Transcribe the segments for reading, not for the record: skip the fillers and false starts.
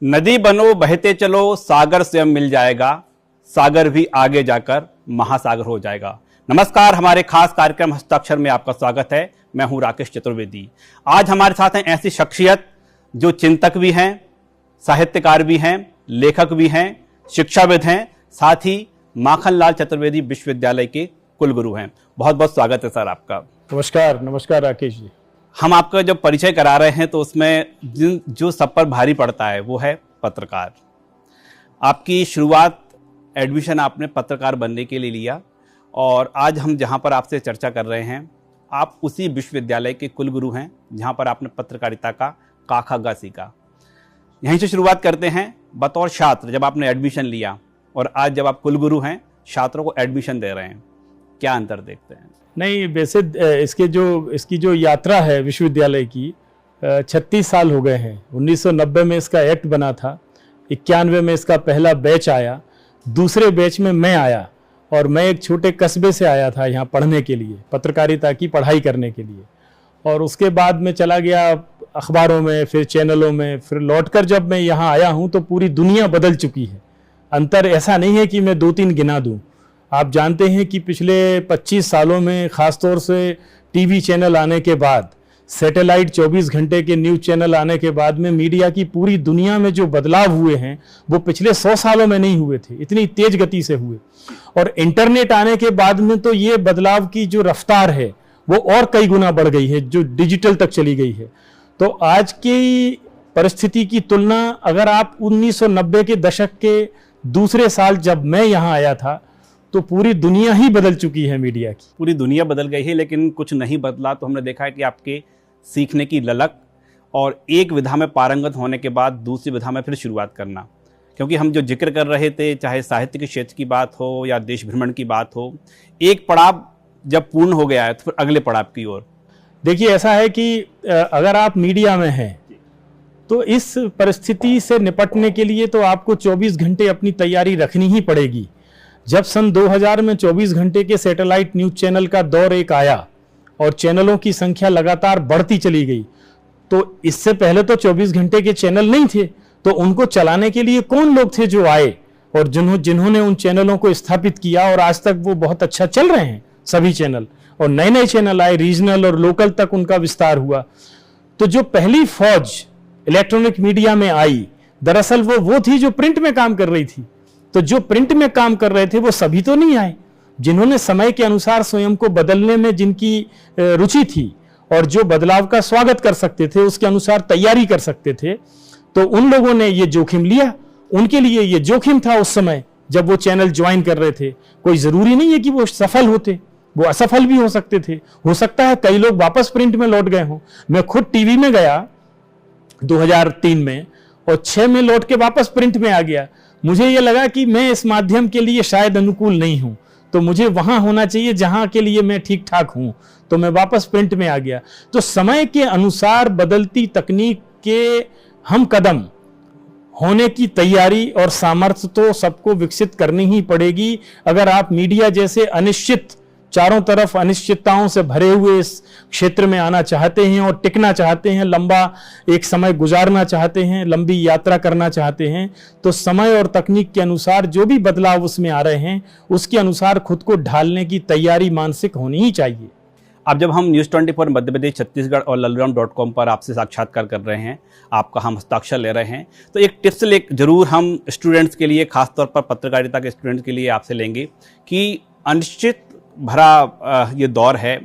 नदी बनो बहते चलो, सागर स्वयं मिल जाएगा, सागर भी आगे जाकर महासागर हो जाएगा। नमस्कार, हमारे खास कार्यक्रम हस्ताक्षर में आपका स्वागत है। मैं हूं राकेश चतुर्वेदी। आज हमारे साथ हैं ऐसी शख्सियत जो चिंतक भी हैं, साहित्यकार भी हैं, लेखक भी हैं, शिक्षाविद हैं, साथ ही माखनलाल चतुर्वेदी विश्वविद्यालय के कुलगुरु हैं। बहुत बहुत स्वागत है सर आपका। नमस्कार। नमस्कार राकेश जी। हम आपका जब परिचय करा रहे हैं तो उसमें जो सब पर भारी पड़ता है वो है पत्रकार। आपकी शुरुआत, एडमिशन आपने पत्रकार बनने के लिए लिया और आज हम जहां पर आपसे चर्चा कर रहे हैं, आप उसी विश्वविद्यालय के कुलगुरु हैं जहां पर आपने पत्रकारिता का क ख ग सीखा। यहीं से शुरुआत करते हैं। बतौर छात्र जब आपने एडमिशन लिया और आज जब आप कुलगुरु हैं, छात्रों को एडमिशन दे रहे हैं, क्या अंतर देखते हैं? नहीं, वैसे इसकी जो यात्रा है विश्वविद्यालय की, 36 साल हो गए हैं। 1990 में इसका एक्ट बना था, 91 में इसका पहला बैच आया, दूसरे बैच में मैं आया और मैं एक छोटे कस्बे से आया था यहाँ पढ़ने के लिए, पत्रकारिता की पढ़ाई करने के लिए। और उसके बाद मैं चला गया अखबारों में, फिर चैनलों में, फिर लौटकर जब मैं यहाँ आया हूँ तो पूरी दुनिया बदल चुकी है। अंतर ऐसा नहीं है कि मैं 2-3 गिना दूँ। आप जानते हैं कि पिछले 25 सालों में ख़ासतौर से टीवी चैनल आने के बाद, सैटेलाइट 24 घंटे के न्यूज़ चैनल आने के बाद में मीडिया की पूरी दुनिया में जो बदलाव हुए हैं वो पिछले 100 सालों में नहीं हुए थे, इतनी तेज गति से हुए। और इंटरनेट आने के बाद में तो ये बदलाव की जो रफ्तार है वो और कई गुना बढ़ गई है, जो डिजिटल तक चली गई है। तो आज की परिस्थिति की तुलना अगर आप 1990 के दशक के दूसरे साल जब मैं यहाँ आया था तो पूरी दुनिया ही बदल चुकी है मीडिया की। पूरी दुनिया बदल गई है, लेकिन कुछ नहीं बदला। तो हमने देखा है कि आपके सीखने की ललक और एक विधा में पारंगत होने के बाद दूसरी विधा में फिर शुरुआत करना, क्योंकि हम जो जिक्र कर रहे थे, चाहे साहित्य के क्षेत्र की बात हो या देश भ्रमण की बात हो, एक पड़ाव जब पूर्ण हो गया है तो फिर अगले पड़ाव की ओर। देखिए, ऐसा है कि अगर आप मीडिया में हैं तो इस परिस्थिति से निपटने के लिए तो आपको 24 घंटे अपनी तैयारी रखनी ही पड़ेगी। जब सन 2000 में 24 घंटे के सैटेलाइट न्यूज़ चैनल का दौर एक आया और चैनलों की संख्या लगातार बढ़ती चली गई, तो इससे पहले तो 24 घंटे के चैनल नहीं थे। तो उनको चलाने के लिए कौन लोग थे जो आए और जिन्होंने उन चैनलों को स्थापित किया, और आज तक वो बहुत अच्छा चल रहे हैं सभी चैनल, और नए नए चैनल आए, रीजनल और लोकल तक उनका विस्तार हुआ। तो जो पहली फौज इलेक्ट्रॉनिक मीडिया में आई, दरअसल वो थी जो प्रिंट में काम कर रही थी। तो जो प्रिंट में काम कर रहे थे वो सभी तो नहीं आए, जिन्होंने समय के अनुसार स्वयं को बदलने में जिनकी रुचि थी और जो बदलाव का स्वागत कर सकते थे, उसके अनुसार तैयारी कर सकते थे, तो उन लोगों ने ये जोखिम लिया। उनके लिए ये जोखिम था उस समय जब वो चैनल ज्वाइन कर रहे थे। कोई जरूरी नहीं है कि वो सफल होते, वो असफल भी हो सकते थे। हो सकता है कई लोग वापस प्रिंट में लौट गए हों। मैं खुद टीवी में गया 2003 में और 6 में लौट के वापस प्रिंट में आ गया। मुझे ये लगा कि मैं इस माध्यम के लिए शायद अनुकूल नहीं हूं, तो मुझे वहां होना चाहिए जहां के लिए मैं ठीक ठाक हूं, तो मैं वापस प्रिंट में आ गया। तो समय के अनुसार बदलती तकनीक के हम कदम होने की तैयारी और सामर्थ्य तो सबको विकसित करनी ही पड़ेगी। अगर आप मीडिया जैसे अनिश्चित, चारों तरफ अनिश्चितताओं से भरे हुए इस क्षेत्र में आना चाहते हैं और टिकना चाहते हैं, लंबा एक समय गुजारना चाहते हैं, लंबी यात्रा करना चाहते हैं, तो समय और तकनीक के अनुसार जो भी बदलाव उसमें आ रहे हैं उसके अनुसार खुद को ढालने की तैयारी मानसिक होनी ही चाहिए। अब जब हम न्यूज़ 24 मध्य प्रदेश छत्तीसगढ़ और lalagram.com पर आपसे साक्षात्कार कर रहे हैं, आपका हम हस्ताक्षर ले रहे हैं, तो एक टिप्स जरूर हम स्टूडेंट्स के लिए, खासतौर पर पत्रकारिता के स्टूडेंट्स के लिए आपसे लेंगे कि अनिश्चित भरा ये दौर है,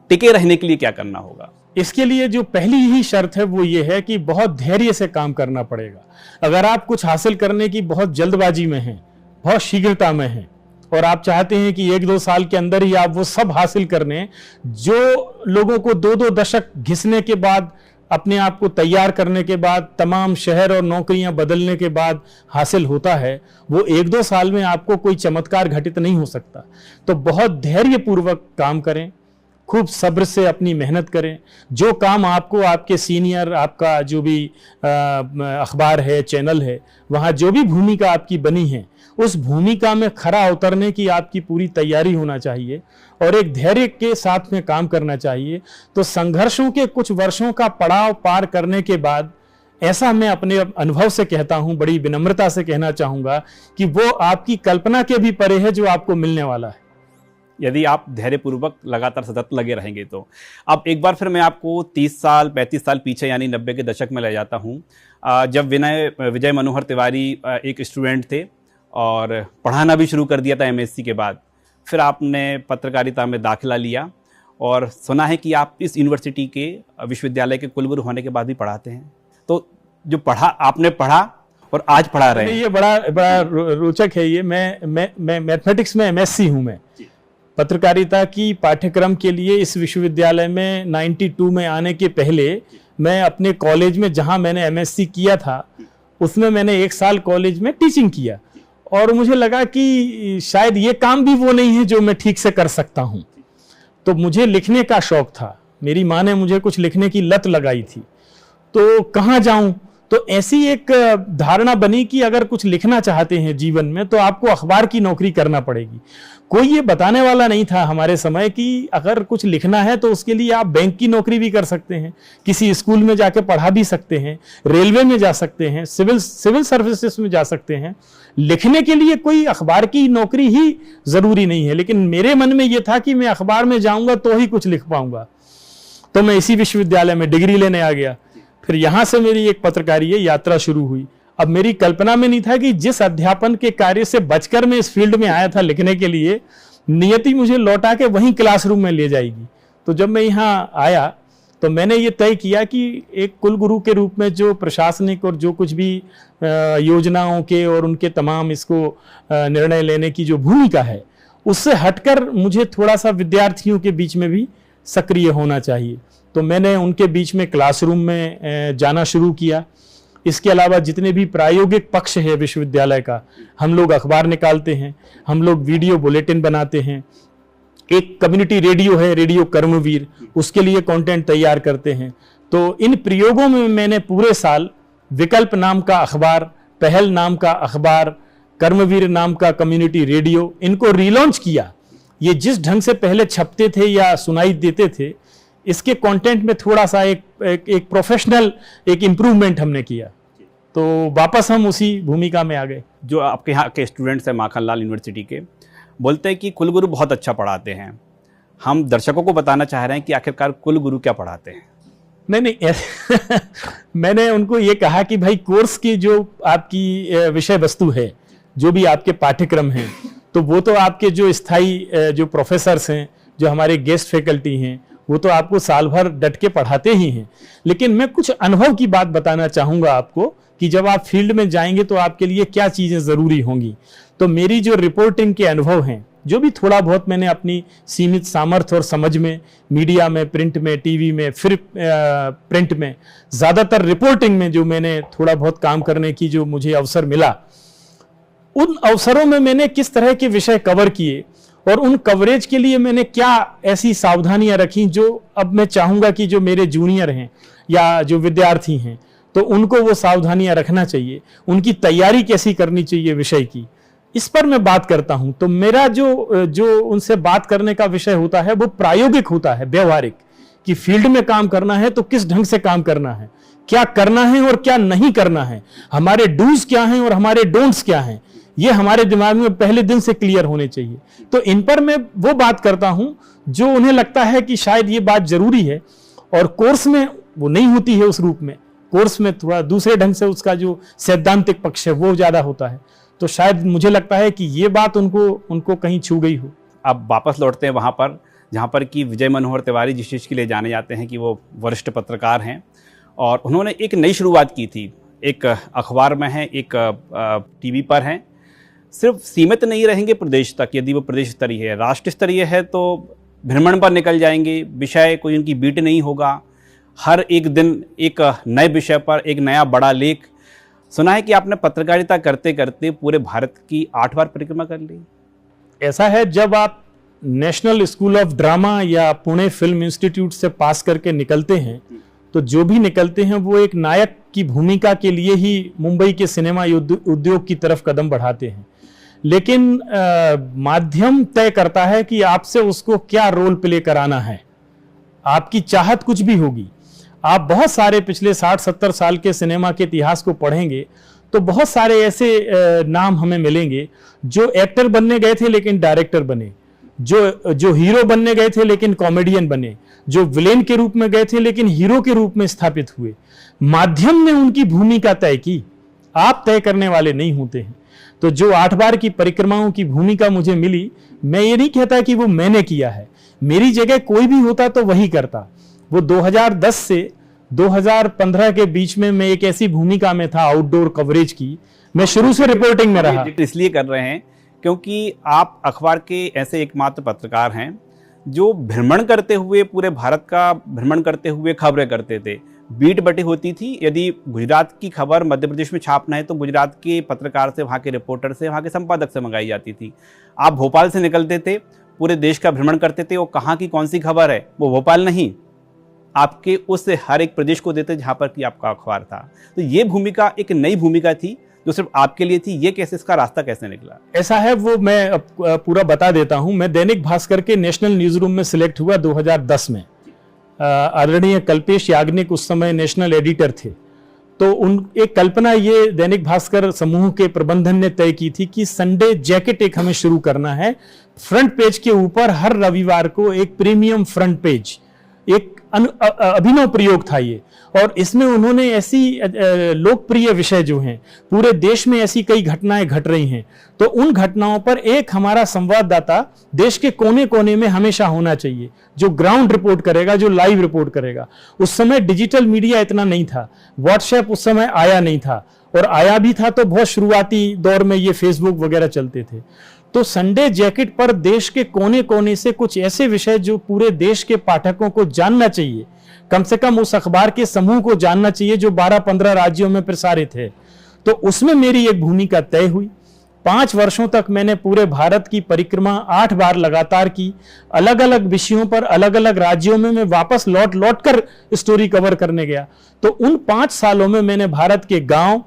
टिके रहने के लिए क्या करना होगा? इसके लिए जो पहली ही शर्त है वो ये है कि बहुत धैर्य से काम करना पड़ेगा। अगर आप कुछ हासिल करने की बहुत जल्दबाजी में हैं, बहुत शीघ्रता में हैं और आप चाहते हैं कि 1-2 साल के अंदर ही आप वो सब हासिल करने जो लोगों को 2-2 दशक घिसने के बाद, अपने आप को तैयार करने के बाद, तमाम शहर और नौकरियां बदलने के बाद हासिल होता है, वो 1-2 साल में आपको कोई चमत्कार घटित नहीं हो सकता। तो बहुत धैर्यपूर्वक काम करें, खूब सब्र से अपनी मेहनत करें। जो काम आपको आपके सीनियर, आपका जो भी अखबार है, चैनल है, वहाँ जो भी भूमिका आपकी बनी है, उस भूमिका में खरा उतरने की आपकी पूरी तैयारी होना चाहिए और एक धैर्य के साथ में काम करना चाहिए। तो संघर्षों के कुछ वर्षों का पड़ाव पार करने के बाद ऐसा मैं अपने अनुभव से कहता हूं, बड़ी विनम्रता से कहना चाहूंगा कि वो आपकी कल्पना के भी परे है जो आपको मिलने वाला है, यदि आप धैर्यपूर्वक लगातार सतत लगे रहेंगे तो। अब एक बार फिर मैं आपको 30 साल 35 साल पीछे यानी 90 के दशक में ले जाता हूँ, जब विजय मनोहर तिवारी एक स्टूडेंट थे और पढ़ाना भी शुरू कर दिया था एमएससी के बाद। फिर आपने पत्रकारिता में दाखिला लिया और सुना है कि आप इस यूनिवर्सिटी के विश्वविद्यालय के कुलगुरु होने के बाद भी पढ़ाते हैं। तो जो आपने पढ़ा और आज पढ़ा रहे हैं, ये बड़ा रोचक है। ये मैं मैथमेटिक्स में एमएससी हूँ। मैं पत्रकारिता की पाठ्यक्रम के लिए इस विश्वविद्यालय में 92 में आने के पहले मैं अपने कॉलेज में, जहां मैंने एमएससी किया था, उसमें मैंने 1 साल कॉलेज में टीचिंग किया और मुझे लगा कि शायद ये काम भी वो नहीं है जो मैं ठीक से कर सकता हूं। तो मुझे लिखने का शौक था, मेरी माँ ने मुझे कुछ लिखने की लत लगाई थी, तो कहाँ जाऊं। तो ऐसी एक धारणा बनी कि अगर कुछ लिखना चाहते हैं जीवन में तो आपको अखबार की नौकरी करना पड़ेगी। कोई ये बताने वाला नहीं था हमारे समय कि अगर कुछ लिखना है तो उसके लिए आप बैंक की नौकरी भी कर सकते हैं, किसी स्कूल में जाके पढ़ा भी सकते हैं, रेलवे में जा सकते हैं, सिविल सर्विसेज में जा सकते हैं। लिखने के लिए कोई अखबार की नौकरी ही जरूरी नहीं है। लेकिन मेरे मन में यह था कि मैं अखबार में जाऊंगा तो ही कुछ लिख पाऊंगा। तो मैं इसी विश्वविद्यालय में डिग्री लेने आ गया। फिर यहां से मेरी एक पत्रकारीय यात्रा शुरू हुई। अब मेरी कल्पना में नहीं था कि जिस अध्यापन के कार्य से बचकर मैं इस फील्ड में आया था लिखने के लिए, नियति मुझे लौटा के वहीं क्लासरूम में ले जाएगी। तो जब मैं यहाँ आया तो मैंने ये तय किया कि एक कुलगुरु के रूप में जो प्रशासनिक और जो कुछ भी योजनाओं के और उनके तमाम इसको निर्णय लेने की जो भूमिका है, उससे हटकर मुझे थोड़ा सा विद्यार्थियों के बीच में भी सक्रिय होना चाहिए। तो मैंने उनके बीच में क्लासरूम में जाना शुरू किया। इसके अलावा जितने भी प्रायोगिक पक्ष है विश्वविद्यालय का, हम लोग अखबार निकालते हैं, हम लोग वीडियो बुलेटिन बनाते हैं, एक कम्युनिटी रेडियो है, रेडियो कर्मवीर, उसके लिए कंटेंट तैयार करते हैं। तो इन प्रयोगों में मैंने पूरे साल विकल्प नाम का अखबार, पहल नाम का अखबार, कर्मवीर नाम का कम्युनिटी रेडियो, इनको रीलॉन्च किया। ये जिस ढंग से पहले छपते थे या सुनाई देते थे, इसके कंटेंट में थोड़ा सा एक प्रोफेशनल एक इम्प्रूवमेंट हमने किया। तो वापस हम उसी भूमिका में आ गए। जो आपके यहाँ के स्टूडेंट्स हैं माखनलाल यूनिवर्सिटी के, बोलते हैं कि कुलगुरु बहुत अच्छा पढ़ाते हैं। हम दर्शकों को बताना चाह रहे हैं कि आखिरकार कुलगुरु क्या पढ़ाते हैं। नहीं मैंने उनको ये कहा कि भाई कोर्स की जो आपकी विषय वस्तु है, जो भी आपके पाठ्यक्रम हैं, तो वो तो आपके जो स्थायी जो प्रोफेसर्स हैं, जो हमारे गेस्ट फैकल्टी हैं, वो तो आपको साल भर डट के पढ़ाते ही हैं। लेकिन मैं कुछ अनुभव की बात बताना चाहूँगा आपको कि जब आप फील्ड में जाएंगे तो आपके लिए क्या चीज़ें ज़रूरी होंगी। तो मेरी जो रिपोर्टिंग के अनुभव हैं, जो भी थोड़ा बहुत मैंने अपनी सीमित सामर्थ्य और समझ में, मीडिया में, प्रिंट में, टीवी में, फिर प्रिंट में, ज़्यादातर रिपोर्टिंग में जो मैंने थोड़ा बहुत काम करने की जो मुझे अवसर मिला, उन अवसरों में मैंने किस तरह के विषय कवर किए और उन कवरेज के लिए मैंने क्या ऐसी सावधानियां रखी जो अब मैं चाहूंगा कि जो मेरे जूनियर हैं या जो विद्यार्थी हैं, तो उनको वो सावधानियां रखना चाहिए। उनकी तैयारी कैसी करनी चाहिए विषय की, इस पर मैं बात करता हूं। तो मेरा जो उनसे बात करने का विषय होता है वो प्रायोगिक होता है, व्यवहारिक, कि फील्ड में काम करना है तो किस ढंग से काम करना है, क्या करना है और क्या नहीं करना है, हमारे डूज क्या हैं और हमारे डोंट्स क्या हैं, ये हमारे दिमाग में पहले दिन से क्लियर होने चाहिए। तो इन पर मैं वो बात करता हूं जो उन्हें लगता है कि शायद ये बात जरूरी है और कोर्स में वो नहीं होती है उस रूप में। कोर्स में थोड़ा दूसरे ढंग से उसका जो सैद्धांतिक पक्ष है वो ज्यादा होता है। तो शायद मुझे लगता है कि ये बात उनको कहीं छू गई हो। अब वापस लौटते हैं वहाँ पर जहाँ पर कि विजय मनोहर तिवारी जिस चीज़ के लिए जाने जाते हैं कि वो वरिष्ठ पत्रकार हैं और उन्होंने एक नई शुरुआत की थी। एक अखबार में है, एक टीवी पर हैं। सिर्फ सीमित नहीं रहेंगे प्रदेश तक, यदि वो प्रदेश स्तरीय है, राष्ट्र स्तरीय है तो भ्रमण पर निकल जाएंगे। विषय कोई उनकी बीट नहीं होगा, हर एक दिन एक नए विषय पर एक नया बड़ा लेख। सुना है कि आपने पत्रकारिता करते करते पूरे भारत की 8 बार परिक्रमा कर ली। ऐसा है, जब आप नेशनल स्कूल ऑफ ड्रामा या पुणे फिल्म इंस्टीट्यूट से पास करके निकलते हैं तो जो भी निकलते हैं वो एक नायक की भूमिका के लिए ही मुंबई के सिनेमा उद्योग की तरफ कदम बढ़ाते हैं। लेकिन माध्यम तय करता है कि आपसे उसको क्या रोल प्ले कराना है। आपकी चाहत कुछ भी होगी, आप बहुत सारे पिछले 60-70 साल के सिनेमा के इतिहास को पढ़ेंगे तो बहुत सारे ऐसे नाम हमें मिलेंगे जो एक्टर बनने गए थे लेकिन डायरेक्टर बने, जो हीरो बनने गए थे लेकिन कॉमेडियन बने, जो विलेन के रूप में गए थे लेकिन हीरो के रूप में स्थापित हुए। माध्यम ने उनकी भूमिका तय की, आप तय करने वाले नहीं होते हैं। तो जो 8 बार की परिक्रमाओं की भूमिका मुझे मिली, मैं ये नहीं कहता कि वो मैंने किया है, मेरी जगह कोई भी होता तो वही करता। वो 2010 से 2015 के बीच में मैं एक ऐसी भूमिका में था आउटडोर कवरेज की, मैं शुरू से रिपोर्टिंग में रहा। इसलिए कर रहे हैं क्योंकि आप अखबार के ऐसे एकमात्र पत्रकार हैं जो भ्रमण करते हुए, पूरे भारत का भ्रमण करते हुए खबरें करते थे। बीट बटी होती थी, यदि गुजरात की खबर मध्य प्रदेश में छापना है तो गुजरात के पत्रकार से, वहाँ के रिपोर्टर से, वहाँ के संपादक से मंगाई जाती थी। आप भोपाल से निकलते थे, पूरे देश का भ्रमण करते थे, वो कहाँ की कौन सी खबर है वो भोपाल नहीं, आपके उस हर एक प्रदेश को देते जहाँ पर कि आपका अखबार था। तो ये भूमिका एक नई भूमिका थी जो सिर्फ आपके लिए थी। ये कैसे, इसका रास्ता कैसे निकला? ऐसा है, वो मैं पूरा बता देता हूं। मैं दैनिक भास्कर के नेशनल न्यूज रूम में सिलेक्ट हुआ 2010 में। आदरणीय कल्पेश याग्निक उस समय नेशनल एडिटर थे। तो एक कल्पना ये दैनिक भास्कर समूह के प्रबंधन ने तय की थी कि संडे जैकेट एक हमें शुरू करना है। फ्रंट पेज के ऊपर हर रविवार को एक प्रीमियम फ्रंट पेज, एक अभिनव प्रयोग था ये। और इसमें उन्होंने ऐसी लोकप्रिय विषय जो हैं, पूरे देश में ऐसी कई घटनाएं घट रही हैं, तो उन घटनाओं पर एक हमारा संवाददाता देश के कोने कोने में हमेशा होना चाहिए, जो ग्राउंड रिपोर्ट करेगा, जो लाइव रिपोर्ट करेगा। उस समय डिजिटल मीडिया इतना नहीं था, व्हाट्सएप उस समय आया नहीं था, और आया भी था तो बहुत शुरुआती दौर में ये फेसबुक वगैरह चलते थे। तो संडे जैकेट पर देश के कोने कोने से कुछ ऐसे विषय जो पूरे देश के पाठकों को जानना चाहिए, कम से कम उस अखबार के समूह को जानना चाहिए जो 12-15 राज्यों में प्रसारित है। तो उसमें मेरी एक भूमिका तय हुई। 5 वर्षों तक मैंने पूरे भारत की परिक्रमा 8 बार लगातार की। अलग अलग विषयों पर अलग अलग राज्यों में मैं वापस लौट कर स्टोरी कवर करने गया। तो उन 5 सालों में मैंने भारत के गांव,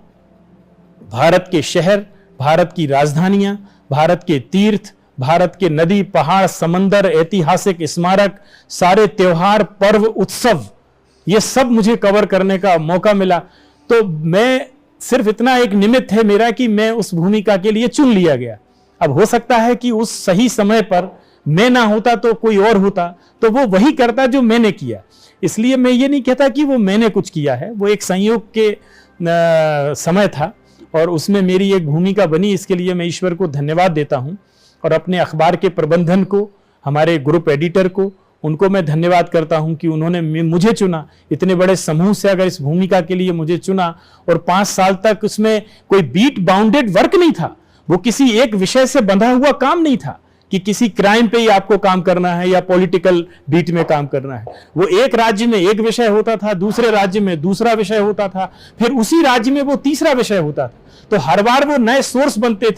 भारत के शहर, भारत की राजधानियां, भारत के तीर्थ, भारत के नदी, पहाड़, समंदर, ऐतिहासिक स्मारक, सारे त्योहार, पर्व, उत्सव, ये सब मुझे कवर करने का मौका मिला। तो मैं सिर्फ इतना एक निमित्त है मेरा कि मैं उस भूमिका के लिए चुन लिया गया। अब हो सकता है कि उस सही समय पर मैं ना होता तो कोई और होता, तो वो वही करता जो मैंने किया। इसलिए मैं ये नहीं कहता कि वो मैंने कुछ किया है, वो एक संयोग के समय था और उसमें मेरी एक भूमिका बनी। इसके लिए मैं ईश्वर को धन्यवाद देता हूं और अपने अखबार के प्रबंधन को, हमारे ग्रुप एडिटर को, उनको मैं धन्यवाद करता हूं कि उन्होंने मुझे चुना। इतने बड़े समूह से अगर इस भूमिका के लिए मुझे चुना, और 5 साल तक उसमें कोई बीट बाउंडेड वर्क नहीं था, वो किसी एक विषय से बंधा हुआ काम नहीं था कि किसी क्राइम पे ही आपको काम करना है या पॉलिटिकल बीट में काम करना है। वो एक राज्य में एक विषय होता था, दूसरे राज्य में दूसरा विषय होता था, फिर उसी राज्य में वो तीसरा विषय होता था। तो हर बार वो नए सोर्स बनते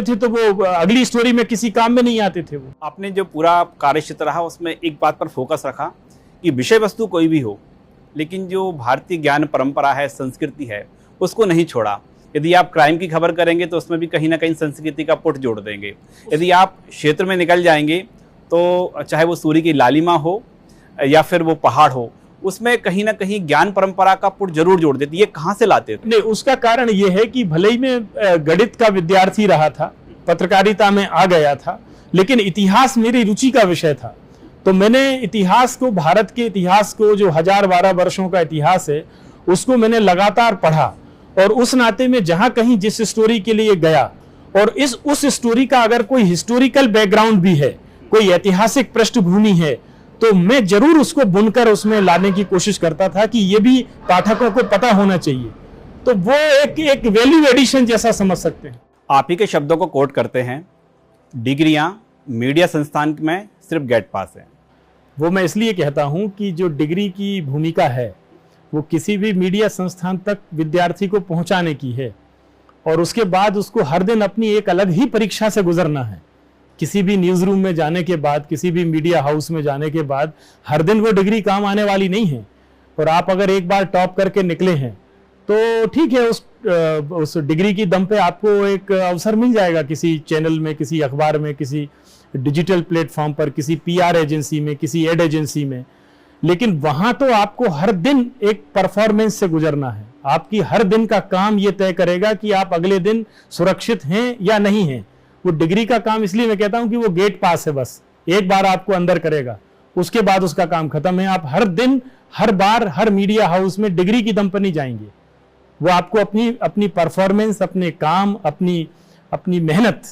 थे, तो वो अगली स्टोरी में किसी काम में नहीं आते थे। वो आपने जो पूरा कार्यक्षेत्र रहा उसमें एक बात पर फोकस रखा कि विषय वस्तु कोई भी हो, लेकिन जो भारतीय ज्ञान परंपरा है, संस्कृति है, उसको नहीं छोड़ा। यदि आप क्राइम की खबर करेंगे तो उसमें भी कहीं ना कहीं संस्कृति का पुट जोड़ देंगे। यदि आप क्षेत्र में निकल जाएंगे तो चाहे वो सूर्य की लालिमा हो या फिर वो पहाड़ हो, उसमें कहीं ना कहीं ज्ञान परंपरा का पुट जरूर जोड़ देती है। ये कहाँ से लाते थे? नहीं, उसका कारण ये है कि भले ही मैं गणित का विद्यार्थी रहा था, पत्रकारिता में आ गया था, लेकिन इतिहास मेरी रुचि का विषय था। तो मैंने इतिहास को, भारत के इतिहास को, जो 1012 वर्षों का इतिहास है, उसको मैंने लगातार पढ़ा। और उस नाते में जहां कहीं जिस स्टोरी के लिए गया, और उस स्टोरी का अगर कोई हिस्टोरिकल बैकग्राउंड भी है, कोई ऐतिहासिक पृष्ठभूमि है, तो मैं जरूर उसको बुनकर उसमें लाने की कोशिश करता था कि ये भी पाठकों को पता होना चाहिए। तो वो एक वैल्यू एडिशन जैसा समझ सकते हैं। आप ही के शब्दों को कोट करते हैं, डिग्रियां मीडिया संस्थान में सिर्फ गेट पास है। वो मैं इसलिए कहता हूं कि जो डिग्री की भूमिका है वो किसी भी मीडिया संस्थान तक विद्यार्थी को पहुंचाने की है, और उसके बाद उसको हर दिन अपनी एक अलग ही परीक्षा से गुजरना है। किसी भी न्यूज़ रूम में जाने के बाद, किसी भी मीडिया हाउस में जाने के बाद हर दिन वो डिग्री काम आने वाली नहीं है। और आप अगर एक बार टॉप करके निकले हैं तो ठीक है, उस डिग्री की दम पे आपको एक अवसर मिल जाएगा किसी चैनल में, किसी अखबार में, किसी डिजिटल प्लेटफॉर्म पर, किसी PR एजेंसी में, किसी एड एजेंसी में। लेकिन वहां तो आपको हर दिन एक परफॉर्मेंस से गुजरना है। आपकी हर दिन का काम ये तय करेगा कि आप अगले दिन सुरक्षित हैं या नहीं हैं। वो डिग्री का काम इसलिए मैं कहता हूं कि वो गेट पास है, बस एक बार आपको अंदर करेगा, उसके बाद उसका काम खत्म है। आप हर दिन, हर बार, हर मीडिया हाउस में डिग्री की दम पर नहीं जाएंगे। वो आपको अपनी परफॉर्मेंस, अपने काम, अपनी मेहनत,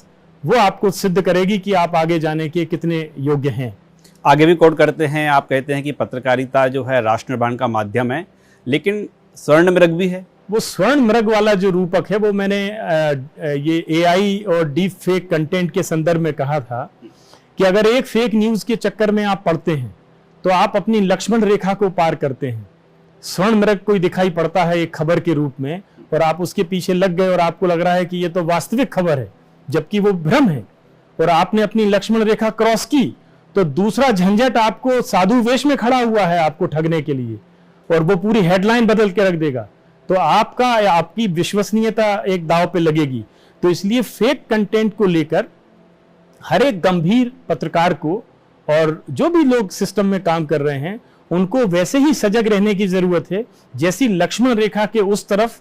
वो आपको सिद्ध करेगी कि आप आगे जाने के कितने योग्य हैं। आगे भी कोट करते हैं, आप कहते हैं कि पत्रकारिता जो है राष्ट्र निर्माण का माध्यम है, लेकिन स्वर्ण मृग भी है। वो स्वर्ण मृग वाला जो रूपक है वो मैंने ये एआई और डीप फेक कंटेंट के संदर्भ में कहा था कि अगर एक फेक न्यूज के चक्कर में आप पड़ते हैं तो आप अपनी लक्ष्मण रेखा को पार करते हैं। स्वर्ण मृग कोई दिखाई पड़ता है एक खबर के रूप में और आप उसके पीछे लग गए और आपको लग रहा है कि ये तो वास्तविक खबर है, जबकि वो भ्रम है, और आपने अपनी लक्ष्मण रेखा क्रॉस की तो दूसरा झंझट आपको साधु वेश में खड़ा हुआ है आपको ठगने के लिए, और वो पूरी हेडलाइन बदल के रख देगा। तो आपकी विश्वसनीयता एक दांव पे लगेगी। तो इसलिए फेक कंटेंट को लेकर हर एक गंभीर पत्रकार को और जो भी लोग सिस्टम में काम कर रहे हैं उनको वैसे ही सजग रहने की जरूरत है जैसी लक्ष्मण रेखा के उस तरफ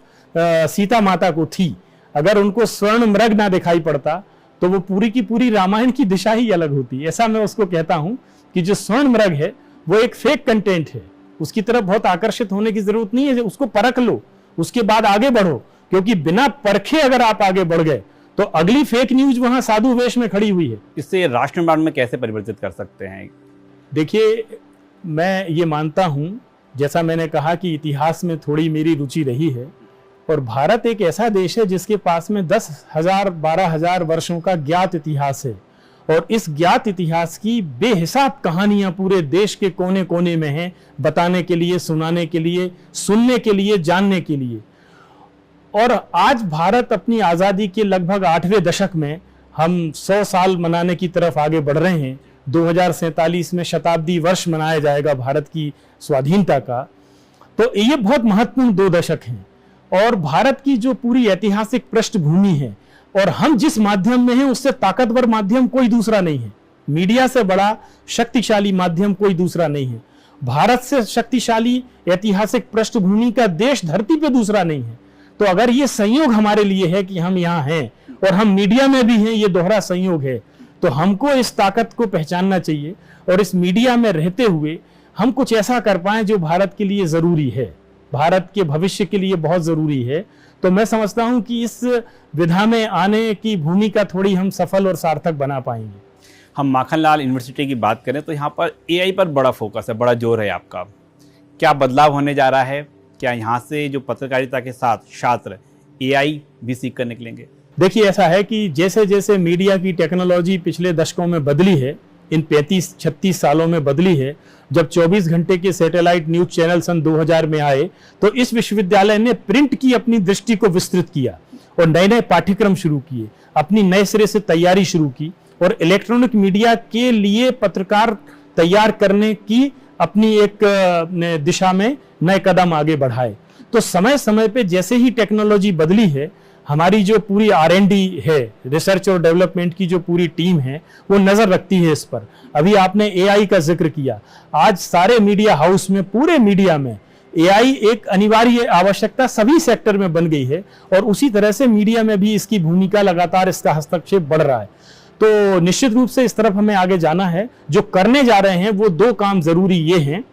सीता माता को थी। अगर उनको स्वर्ण मृग ना दिखाई पड़ता तो वो पूरी की पूरी रामायण की दिशा ही अलग होती। ऐसा मैं उसको कहता हूं कि जो स्वर्ण मृग है वो एक फेक कंटेंट है, उसकी तरफ बहुत आकर्षित होने की जरूरत नहीं है। उसको परख लो, उसके बाद आगे बढ़ो, क्योंकि बिना परखे अगर आप आगे बढ़ गए तो अगली फेक न्यूज वहां साधु वेश में खड़ी हुई है। इससे राष्ट्र निर्माण में कैसे परिवर्तित कर सकते हैं? देखिए, मैं ये मानता हूं, जैसा मैंने कहा कि इतिहास में थोड़ी मेरी रुचि रही है, और भारत एक ऐसा देश है जिसके पास में 10,000 12,000 वर्षों का ज्ञात इतिहास है, और इस ज्ञात इतिहास की बेहिसाब कहानियां पूरे देश के कोने कोने में हैं, बताने के लिए, सुनाने के लिए, सुनने के लिए, जानने के लिए। और आज भारत अपनी आज़ादी के लगभग 8वें दशक में हम 100 साल मनाने की तरफ आगे बढ़ रहे हैं। 2047 में शताब्दी वर्ष मनाया जाएगा भारत की स्वाधीनता का। तो ये बहुत महत्वपूर्ण 2 दशक हैं, और भारत की जो पूरी ऐतिहासिक पृष्ठभूमि है और हम जिस माध्यम में हैं उससे ताकतवर माध्यम कोई दूसरा नहीं है। मीडिया से बड़ा शक्तिशाली माध्यम कोई दूसरा नहीं है। भारत से शक्तिशाली ऐतिहासिक पृष्ठभूमि का देश धरती पे दूसरा नहीं है। तो अगर ये संयोग हमारे लिए है कि हम यहाँ हैं और हम मीडिया में भी हैं, ये दोहरा संयोग है, तो हमको इस ताकत को पहचानना चाहिए और इस मीडिया में रहते हुए हम कुछ ऐसा कर पाएं जो भारत के लिए जरूरी है, भारत के भविष्य के लिए बहुत जरूरी है। तो मैं समझता हूं कि इस विधा में आने की भूमिका थोड़ी हम सफल और सार्थक बना पाएंगे। हम माखनलाल यूनिवर्सिटी की बात करें तो यहाँ पर एआई पर बड़ा फोकस है, बड़ा जोर है आपका। क्या बदलाव होने जा रहा है? क्या यहाँ से जो पत्रकारिता के साथ छात्र एआई भी सीख कर निकलेंगे? देखिए, ऐसा है कि जैसे जैसे मीडिया की टेक्नोलॉजी पिछले दशकों में बदली है, इन 35-36 सालों में बदली है, जब 24 घंटे के सैटेलाइट न्यूज चैनल सन 2000 में आए तो इस विश्वविद्यालय ने प्रिंट की अपनी दृष्टि को विस्तृत किया और नए नए पाठ्यक्रम शुरू किए, अपनी नए सिरे से तैयारी शुरू की और इलेक्ट्रॉनिक मीडिया के लिए पत्रकार तैयार करने की अपनी एक दिशा में नए कदम आगे बढ़ाए। तो समय समय पे जैसे ही टेक्नोलॉजी बदली है, हमारी जो पूरी R&D है, रिसर्च और डेवलपमेंट की जो पूरी टीम है, वो नजर रखती है इस पर। अभी आपने AI का जिक्र किया, आज सारे मीडिया हाउस में, पूरे मीडिया में AI एक अनिवार्य आवश्यकता सभी सेक्टर में बन गई है, और उसी तरह से मीडिया में भी इसकी भूमिका लगातार, इसका हस्तक्षेप बढ़ रहा है। तो निश्चित रूप से इस तरफ हमें आगे जाना है। जो करने जा रहे हैं वो 2 काम जरूरी ये हैं।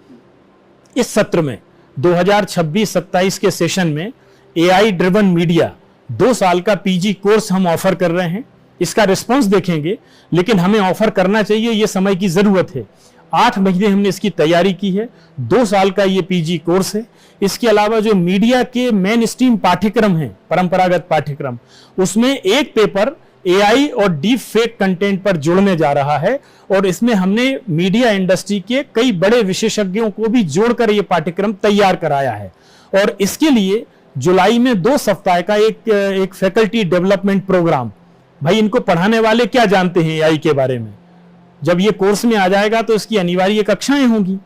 इस सत्र में 2026-27 के सेशन में AI ड्रिवन मीडिया 2 साल का PG कोर्स हम ऑफर कर रहे हैं। इसका रिस्पांस देखेंगे, लेकिन हमें ऑफर करना चाहिए, ये समय की जरूरत है। 8 महीने हमने इसकी तैयारी की है, 2 साल का ये PG कोर्स है। इसके अलावा जो मीडिया के मेन स्ट्रीम पाठ्यक्रम हैं, परंपरागत पाठ्यक्रम, उसमें एक पेपर AI और डीप फेक कंटेंट पर जुड़ने जा रहा है, और इसमें हमने मीडिया इंडस्ट्री के कई बड़े विशेषज्ञों को भी जोड़कर ये पाठ्यक्रम तैयार कराया है। और इसके लिए जुलाई में 2 सप्ताह का एक फैकल्टी डेवलपमेंट प्रोग्राम, भाई इनको पढ़ाने वाले क्या जानते हैं AI के बारे में, जब ये कोर्स में आ जाएगा तो इसकी अनिवार्य कक्षाएं होंगी।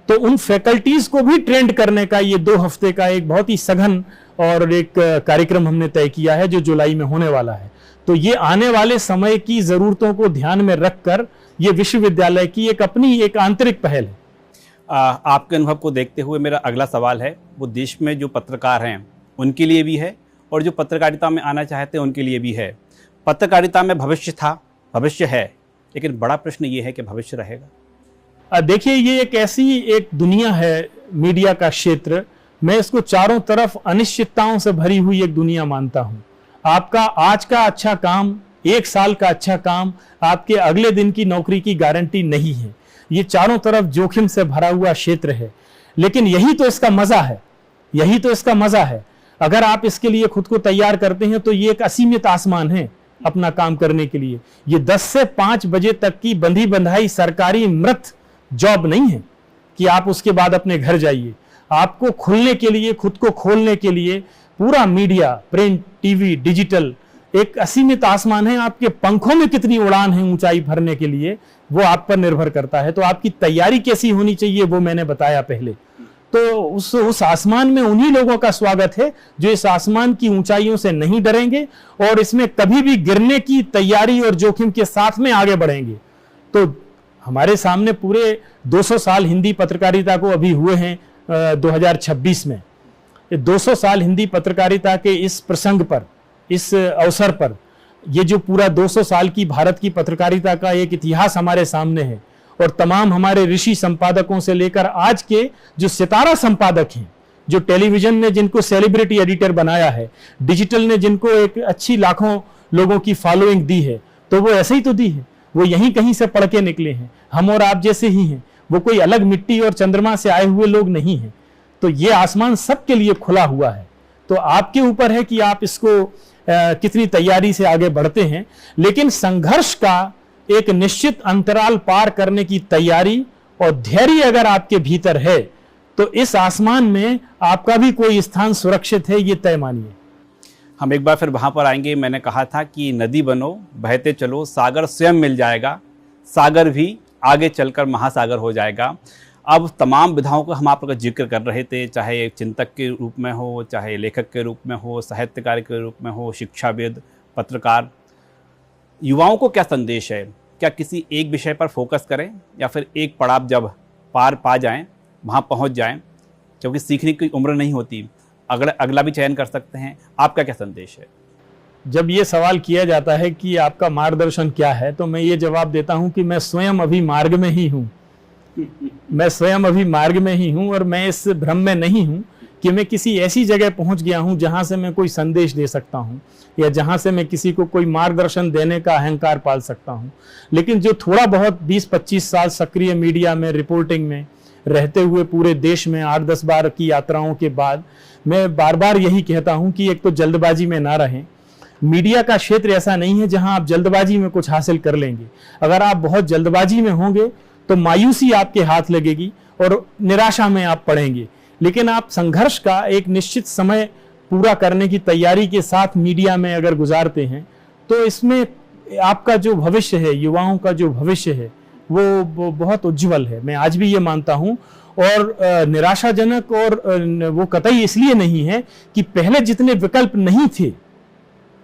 तो उन फैकल्टीज को भी ट्रेंड करने का ये 2 हफ्ते का एक बहुत ही सघन और एक कार्यक्रम हमने तय किया है, जो जुलाई में होने वाला है। तो ये आने वाले समय की जरूरतों को ध्यान में रखकर ये विश्वविद्यालय की एक अपनी एक आंतरिक पहल है। आपके अनुभव को देखते हुए मेरा अगला सवाल है, वो देश में जो पत्रकार हैं उनके लिए भी है और जो पत्रकारिता में आना चाहते हैं उनके लिए भी है। पत्रकारिता में भविष्य था, भविष्य है, लेकिन बड़ा प्रश्न ये है कि भविष्य रहेगा। देखिए, ये एक ऐसी एक दुनिया है मीडिया का क्षेत्र, मैं इसको चारों तरफ अनिश्चितताओं से भरी हुई एक दुनिया मानता हूं। आपका आज का अच्छा काम, एक साल का अच्छा काम, आपके अगले दिन की नौकरी की गारंटी नहीं है। ये चारों तरफ जोखिम से भरा हुआ क्षेत्र है, लेकिन यही तो इसका मजा है, यही तो इसका मजा है। अगर आप इसके लिए खुद को तैयार करते हैं तो ये एक असीमित आसमान है अपना काम करने के लिए। ये 10 से 5 बजे तक की बंधी बंधाई सरकारी मृत जॉब नहीं है कि आप उसके बाद अपने घर जाइए। आपको खुलने के लिए, खुद को खोलने के लिए पूरा मीडिया, प्रिंट, टीवी, डिजिटल एक असीमित आसमान है। आपके पंखों में कितनी उड़ान है ऊंचाई भरने के लिए, वो आप पर निर्भर करता है। तो आपकी तैयारी कैसी होनी चाहिए वो मैंने बताया पहले। तो उस आसमान में उन्हीं लोगों का स्वागत है जो इस आसमान की ऊंचाइयों से नहीं डरेंगे और इसमें कभी भी गिरने की तैयारी और जोखिम के साथ में आगे बढ़ेंगे। तो हमारे सामने पूरे 200 साल हिंदी पत्रकारिता को अभी हुए हैं 2026 में। 200 साल हिंदी पत्रकारिता के इस प्रसंग पर, इस अवसर पर, ये जो पूरा 200 साल की भारत की पत्रकारिता का एक इतिहास हमारे सामने है और तमाम हमारे ऋषि संपादकों से लेकर आज के जो सितारा संपादक हैं, जो टेलीविजन ने जिनको सेलिब्रिटी एडिटर बनाया है, डिजिटल ने जिनको एक अच्छी लाखों लोगों की फॉलोइंग दी है, तो वो ऐसे ही तो दी है। वो यहीं कहीं से पढ़ के निकले हैं, हम और आप जैसे ही हैं। वो कोई अलग मिट्टी और चंद्रमा से आए हुए लोग नहीं हैं। तो ये आसमान सबके लिए खुला हुआ है। तो आपके ऊपर है कि आप इसको कितनी तैयारी से आगे बढ़ते हैं। लेकिन संघर्ष का एक निश्चित अंतराल पार करने की तैयारी और धैर्य अगर आपके भीतर है तो इस आसमान में आपका भी कोई स्थान सुरक्षित है, ये तय मानिए। हम एक बार फिर वहां पर आएंगे। मैंने कहा था कि नदी बनो, बहते चलो, सागर स्वयं मिल जाएगा, सागर भी आगे चलकर महासागर हो जाएगा। अब तमाम विधाओं को हम आप लोग का जिक्र कर रहे थे, चाहे एक चिंतक के रूप में हो, चाहे लेखक के रूप में हो, साहित्यकार के रूप में हो, शिक्षाविद, पत्रकार। युवाओं को क्या संदेश है? क्या किसी एक विषय पर फोकस करें या फिर एक पड़ाव जब पार पा जाएं, वहां पहुंच जाएं, क्योंकि सीखने की उम्र नहीं होती, अगला भी चयन कर सकते हैं। आपका क्या संदेश है? जब ये सवाल किया जाता है कि आपका मार्गदर्शन क्या है, तो मैं ये जवाब देता हूं कि मैं स्वयं अभी मार्ग में ही हूं। मैं स्वयं अभी मार्ग में ही हूं और मैं इस भ्रम में नहीं हूं कि मैं किसी ऐसी जगह पहुंच गया हूं जहां से मैं कोई संदेश दे सकता हूं या जहां से मैं किसी को कोई मार्गदर्शन देने का अहंकार पाल सकता हूं। लेकिन जो थोड़ा बहुत 20-25 साल सक्रिय मीडिया में, रिपोर्टिंग में रहते हुए पूरे देश में 8-10 बार की यात्राओं के बाद मैं बार बार यही कहता हूं कि एक तो जल्दबाजी में ना रहें। मीडिया का क्षेत्र ऐसा नहीं है जहां आप जल्दबाजी में कुछ हासिल कर लेंगे। अगर आप बहुत जल्दबाजी में होंगे तो मायूसी आपके हाथ लगेगी और निराशा में आप पड़ेंगे। लेकिन आप संघर्ष का एक निश्चित समय पूरा करने की तैयारी के साथ मीडिया में अगर गुजारते हैं तो इसमें आपका जो भविष्य है, युवाओं का जो भविष्य है, वो बहुत उज्जवल है। मैं आज भी ये मानता हूं। और निराशाजनक और वो कतई इसलिए नहीं है कि पहले जितने विकल्प नहीं थे,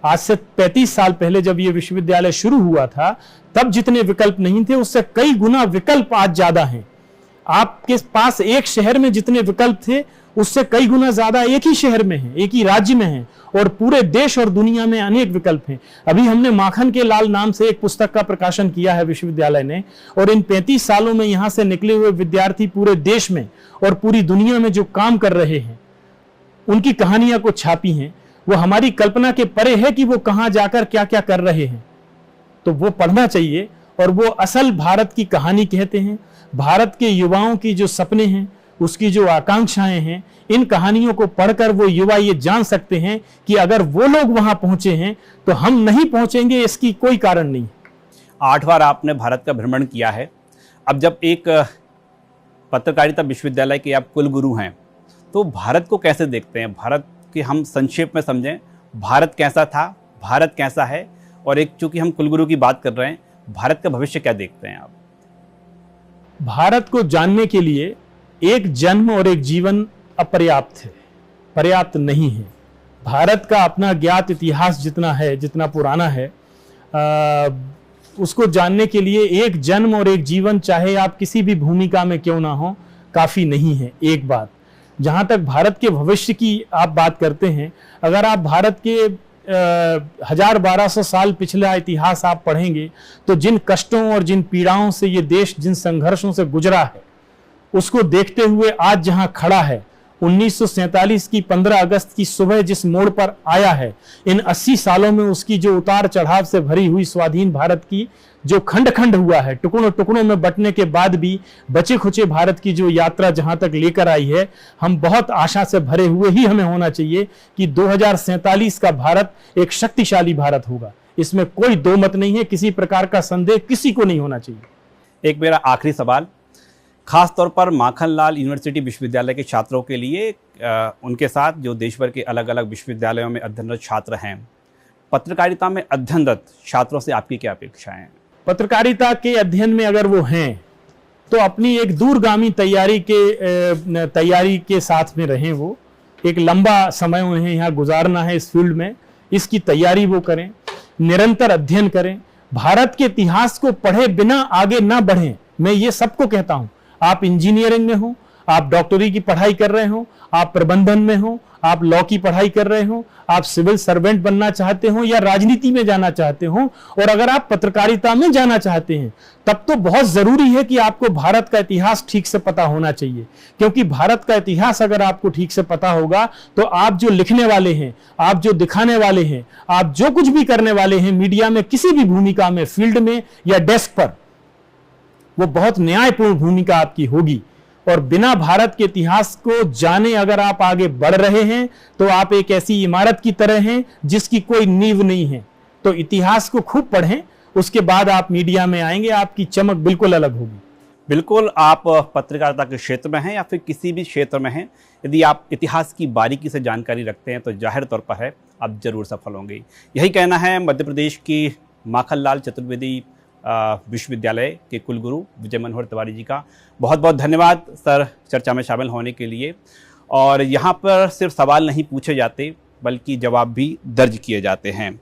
आज से 35 साल पहले जब ये विश्वविद्यालय शुरू हुआ था तब जितने विकल्प नहीं थे उससे कई गुना विकल्प आज ज्यादा हैं। आपके पास एक शहर में जितने विकल्प थे उससे कई गुना ज्यादा एक ही शहर में है, एक ही राज्य में है, और पूरे देश और दुनिया में अनेक विकल्प हैं। अभी हमने माखन के लाल नाम से एक पुस्तक का प्रकाशन किया है विश्वविद्यालय ने, और इन 35 सालों में यहां से निकले हुए विद्यार्थी पूरे देश में और पूरी दुनिया में जो काम कर रहे हैं उनकी कहानियां को छापी हैं। वो हमारी कल्पना के परे है कि वो कहां जाकर क्या क्या कर रहे हैं। तो वो पढ़ना चाहिए और वो असल भारत की कहानी कहते हैं। भारत के युवाओं की जो सपने हैं, उसकी जो आकांक्षाएं हैं, इन कहानियों को पढ़कर वो युवा ये जान सकते हैं कि अगर वो लोग वहां पहुंचे हैं तो हम नहीं पहुंचेंगे, इसकी कोई कारण नहीं। 8 बार आपने भारत का भ्रमण किया है। अब जब एक पत्रकारिता विश्वविद्यालय के आप कुलगुरु हैं तो भारत को कैसे देखते हैं? भारत कि हम संक्षेप में समझें, भारत कैसा था, भारत कैसा है, और एक चूंकि हम कुलगुरु की बात कर रहे हैं, भारत का भविष्य क्या देखते हैं आप? भारत को जानने के लिए एक जन्म और एक जीवन अपर्याप्त है, पर्याप्त नहीं है। भारत का अपना ज्ञात इतिहास जितना है, जितना पुराना है, उसको जानने के लिए एक जन्म और एक जीवन, चाहे आप किसी भी भूमिका में क्यों ना हो, काफ़ी नहीं है। एक बात, जहाँ तक भारत के भविष्य की आप बात करते हैं, अगर आप भारत के 1000-1200 साल पिछला इतिहास आप पढ़ेंगे तो जिन कष्टों और जिन पीड़ाओं से ये देश, जिन संघर्षों से गुजरा है, उसको देखते हुए आज जहां खड़ा है, 1947 की 15 अगस्त की सुबह जिस मोड़ पर आया है, इन 80 सालों में उसकी जो उतार चढ़ाव से भरी हुई स्वाधीन भारत की जो खंड खंड हुआ है, टुकड़ों टुकड़ों में बंटने के बाद भी बचे खुचे भारत की जो यात्रा जहां तक लेकर आई है, हम बहुत आशा से भरे हुए ही हमें होना चाहिए कि 2047 का भारत एक शक्तिशाली भारत होगा। इसमें कोई दो मत नहीं है, किसी प्रकार का संदेह किसी को नहीं होना चाहिए। एक मेरा आखिरी सवाल, खास तौर पर माखनलाल यूनिवर्सिटी विश्वविद्यालय के छात्रों के लिए, उनके साथ जो देश भर के अलग अलग विश्वविद्यालयों में अध्ययनरत छात्र हैं, पत्रकारिता में अध्ययनरत छात्रों से आपकी क्या अपेक्षाएं हैं? पत्रकारिता के अध्ययन में अगर वो हैं तो अपनी एक दूरगामी तैयारी के साथ में रहें। वो एक लंबा समय उन्हें यहाँ गुजारना है इस फील्ड में, इसकी तैयारी वो करें, निरंतर अध्ययन करें, भारत के इतिहास को पढ़े बिना आगे ना बढ़ें। मैं ये सबको कहता हूं, आप इंजीनियरिंग में हो, आप डॉक्टरी की पढ़ाई कर रहे हो, आप प्रबंधन में हो, आप लॉ की पढ़ाई कर रहे हो, आप सिविल सर्वेंट बनना चाहते हो या राजनीति में जाना चाहते हो, और अगर आप पत्रकारिता में जाना चाहते हैं, तब तो बहुत जरूरी है कि आपको भारत का इतिहास ठीक से पता होना चाहिए। क्योंकि भारत का इतिहास अगर आपको ठीक से पता होगा तो आप जो लिखने वाले हैं, आप जो दिखाने वाले हैं, आप जो कुछ भी करने वाले हैं मीडिया में, किसी भी भूमिका में, फील्ड में या डेस्क पर, वो बहुत न्यायपूर्ण भूमिका आपकी होगी। और बिना भारत के इतिहास को जाने अगर आप आगे बढ़ रहे हैं तो आप एक ऐसी इमारत की तरह हैं जिसकी कोई नींव नहीं है। तो इतिहास को खूब पढ़ें, उसके बाद आप मीडिया में आएंगे, आपकी चमक बिल्कुल अलग होगी। बिल्कुल, आप पत्रकारिता के क्षेत्र में हैं या फिर किसी भी क्षेत्र में हैं, यदि आप इतिहास की बारीकी से जानकारी रखते हैं तो जाहिर तौर पर है आप जरूर सफल होंगे। यही कहना है मध्य प्रदेश की माखनलाल चतुर्वेदी विश्वविद्यालय के कुलगुरु विजय मनोहर तिवारी जी का। बहुत बहुत धन्यवाद सर, चर्चा में शामिल होने के लिए। और यहाँ पर सिर्फ सवाल नहीं पूछे जाते बल्कि जवाब भी दर्ज किए जाते हैं।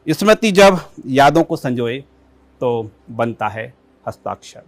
स्मृति जब यादों को संजोए तो बनता है हस्ताक्षर।